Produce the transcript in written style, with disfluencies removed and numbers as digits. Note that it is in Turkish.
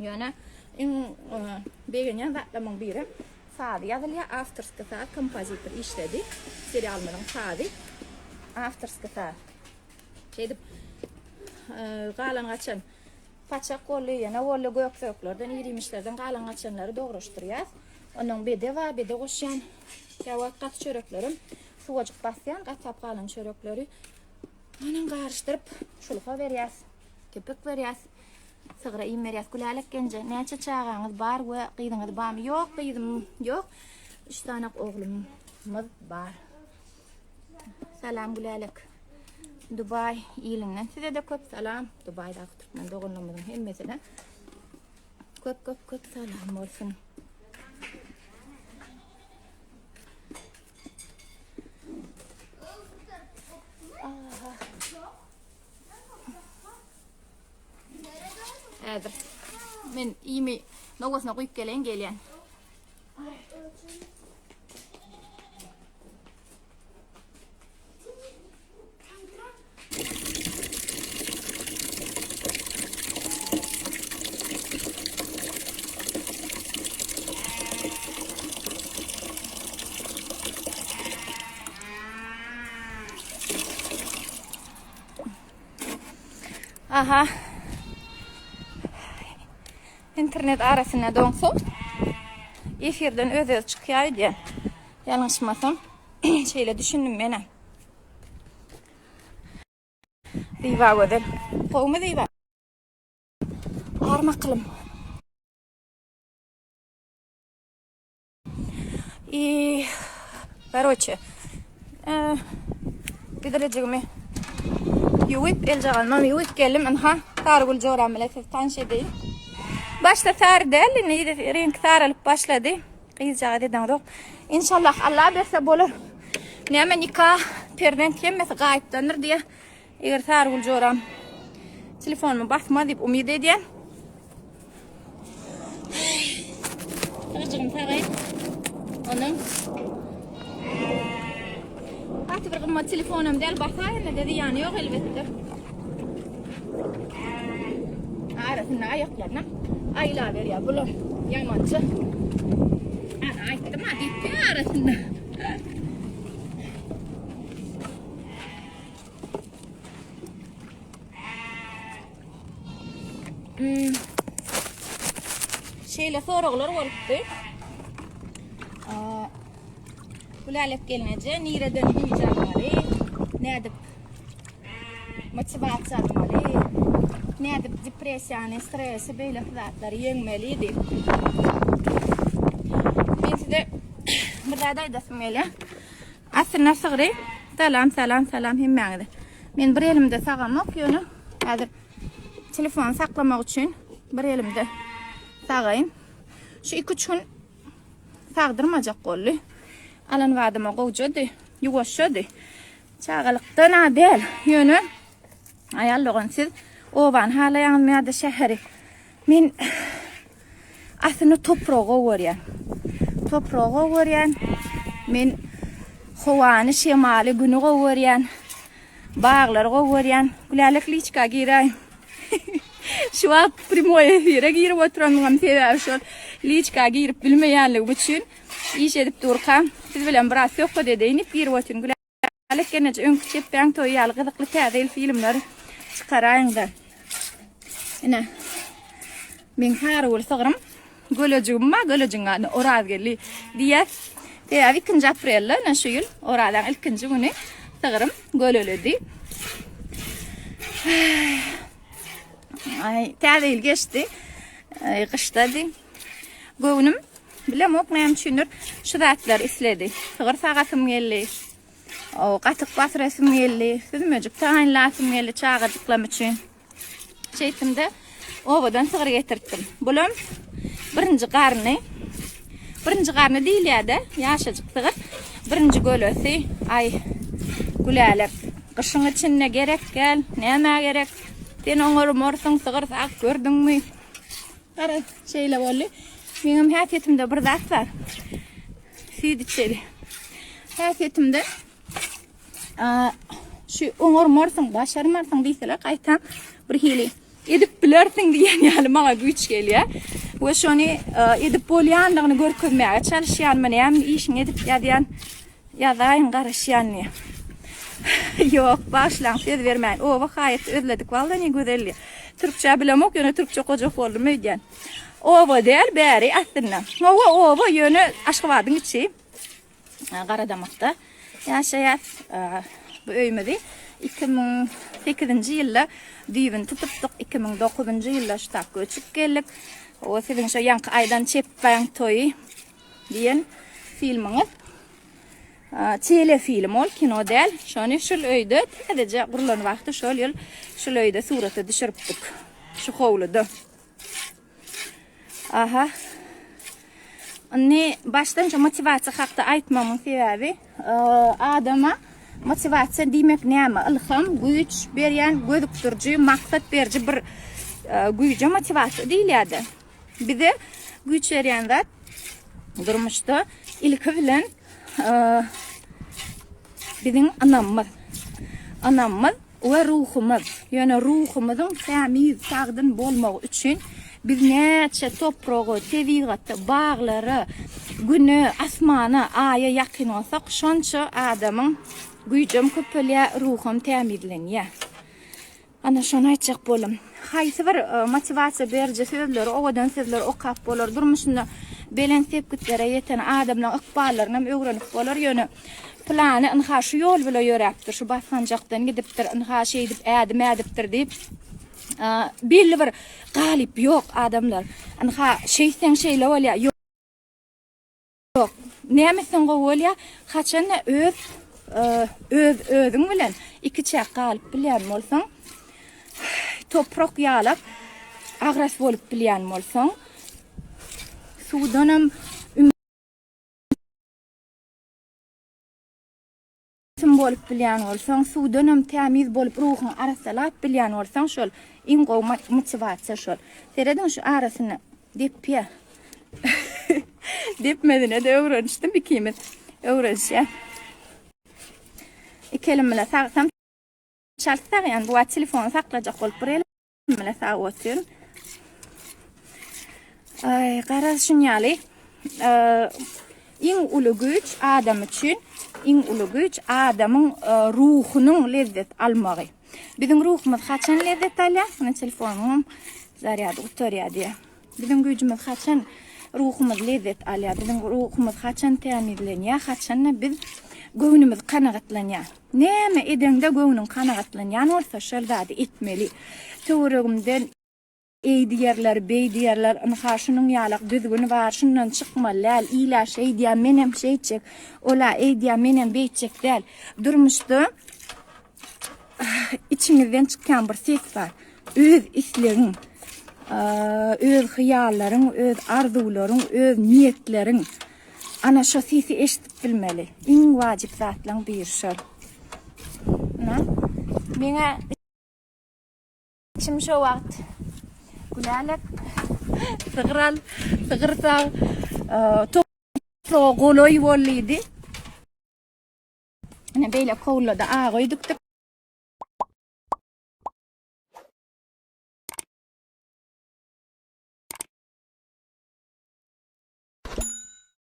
Yana begenen zatlamın biri Sadi yazılıyor. Afterski saat kompozitör işledi. Serialların Sadi. Afterski saat. Şeydi qalan açan paçak kollu yana wollu göksöklerden irimişlerden qalan açanları doğruşturuyor. Onun bir de var bir de koşan yavaş kat çöreklerim suwacık basyan qatsap qalan çörekleri onun qarıştırıp şulqa veriyor. Köpük veriyor. Sıgıra imeriyat gülalek gence. Neçe çağağınız var ve qıydınız var mı? Yok, qıydım yok. 3 tane oğlumuz var. Salam gülalek. Dubai ilinden. Size de köp salam. Dubai'da Türkmen doğumlumuzun hemmesine. Köp salam olsun. Evet. Men iyi mi? Nogasına koyup gelen. Aha. İnternet arasına dönsün. Efirden özel çıkıyor diye. Yanlışmasam şeyle düşündüm ben. Diva özel. Kovma diva. Arma kılım. Короче. Gidereceğimi. Yuvip elcağalmam. Yuvip geldim. Anha. Targul coğramıyla tanış edeyim. Başta tar değil, neydi renk tar alıp başladı. Kıyıcağı dedim de. İnşallah Allah berse bolur. Ne ama nikah perden kemmesi gayiptanır diye. Eğer tar bulcuram. Telefonumu basma deyip umid ediyen. Kırıcığım tarayıp. Onun. Hatta bir kımma telefonum değil basayım dedi yani yok elbette. Arasında ayaklarına ayla veriyor bunu yamancı. Ayaklarım hadi arasında. Şeyle sorular vardı. Kulalep gelince nereden duyacakları, ne edip motivasyon almalı. Ne edip depresyon, stres böyle zatları yenmeliydi. Ben size burada da desmeli. Aslında sıgırı salam hemmeydi. Ben bir elimde sağam okuyorum. Hazır telefon saklamak için bir elimde sağayım. Şu 2-3 gün sağdırmayacak kollu. Alan vadıma kovucadı, yuvaşadı. Çağalıktan değil. Yönü ayarlığın siz. Ovan hala yanmaya da şehri. Men aslında toprağa varyan. Men hovani şemali günü varyan. Bağlar varyan. Gülalek liçka giray. Şu an primo efire girip oturanım sebep şu liçka girip bilmeyenlik için iş edip durkam. Siz bilen biraz yok dediğini girip oturun. Gülalek genece ön küçük ben toyalı gıdıklı tədil filmleri çıkarayım da. Ine. Ben harul sağırım. Gölöcüğüne orad geldi diye. Ve 2 April şu yıl oradan ilk günü sağırım gölölüdü. Ay tədil geçti. Kıştadı. Gönüm bilem okmayam düşünür. Şu zatlar isledi. Sağır sağatım geldi. O qatık basresim geldi. Süzmöcük tahanlasım geldi çağırdıklam için. Şeytimde ovadan sığır getirttim. Bulum birinci qarnı değil ya da yaşacık sığır. Birinci gölösü ay gülalep. Kışın içine gerek gel. Neme gerek? Sen oňar morsun sığır sağ gördün mü? Qara şeyle bolly. Benim häsiyetimde bir zat var. Süýdi içeri. Häsiyetimde şu oňar morsun başarmarsın diýseler gaýtam bir hili edip bilersin diyen yani bana güç geliyor. Ve şunu edip bolyanlığını görkezmeye çalışyan mı hem işin edip ya diyen ya da ayın karışyan ne? Yok başlan söz vermeyin. O vakayet özledik vallahi ne güzelli. Türkçe bilemok yine Türkçe kocak oldu mu diyen. Ova der beri aslında. Ova yönü Aşgabat'ın içi. Qaradamakta yaşayat bu öymedi 2008 yılda düğün tutuptuk 2009 yılda ştak göçüp geldik o sizin şu yankı aydan çeppan toyu diyen filminiz tele film ol kino del şunu şul öyde sadece kurulan vakti şul yıl şul öyde suratı düşürüptük şu kovludu aha ne baştan motivatsiya haqida aytmamın sebebi adama motivatsiya demek nima ilhom güç bergan gözüktirci maqsad berci bir güce motivatsiya deyiladi bize güç bergan zat durmuşda ilk bilen bizim anamız ve ruhumuz yani ruhumuzun temiz sağdan bolmağı için biz neçe toprağı, tebiatı, bağları, günü, asmanı, aya yakın olsak şonça adamın gücüm köpüle ruhum temizleniyor. Ana şonu aytacak bolum. Haysi bir motivatsiya berce sözleri, ovadan sözleri okap bolar. Durmuşunda belen sepkitlere yeten adamla ıkballarına öğrenip bolar. Yani planı ınha şu yol bile yöreptir. Şu bassancaktan gidiptir, ınha şey edip ediptir deyip belli bir galip yok adamlar. Anha şeysen şeyle olya yok. Nemesin olya kaçan özün bilen iki çak galip bilen bolsan toprak yalap agres bolup bilen bolsan sudanam bolup bilen bolsan sudanam temiz bolup ruhun arasalat bilen bolsan şol ingo motivatsiya şol. Seredin şu arasını dep ya. Depmedine de öğreniştim bir kıymet. Öğrenişe. Kelimeler sağsam çalsak yani bu telefonu saklayacak olup buraya kelimeler sağ olsun. Ay qarar şunyali. En ulu güç adam için en ulu güç adamın ruhunun lezzet almağı. Bizim ruhumuz kaçan lezzet alıyor? Bana telefonum zaryad oturuyor diye. Bizim gücümüz kaçan ruhumuz lezzet alıyor. Bizim ruhumuz kaçan temizleniyor. Kaçan biz göğnümüz kanıqatlanıyor. Neme edende göğnün kanıqatlanıyor. Olsa şöyle etmeli. Tuğrugumdan eydiyerler, beydiyerler, anhaşının yalak düzgünü var, şundan çıkmalar, ila şey diye menem şey çek, ola eydiye menem beyçek del. Durmuştu. İçimizden çıkan bir ses var. Öz islerin, öz hıyalların, öz arzuların, öz niyetlerin. Ana şu sesi eşitip bilmeli. En vacip zatlan bir şey. Bana içim şu vakt. Gülalek, sığırsa, toprağı goloy voliydi. Ne böyle kovladı ağoyduk.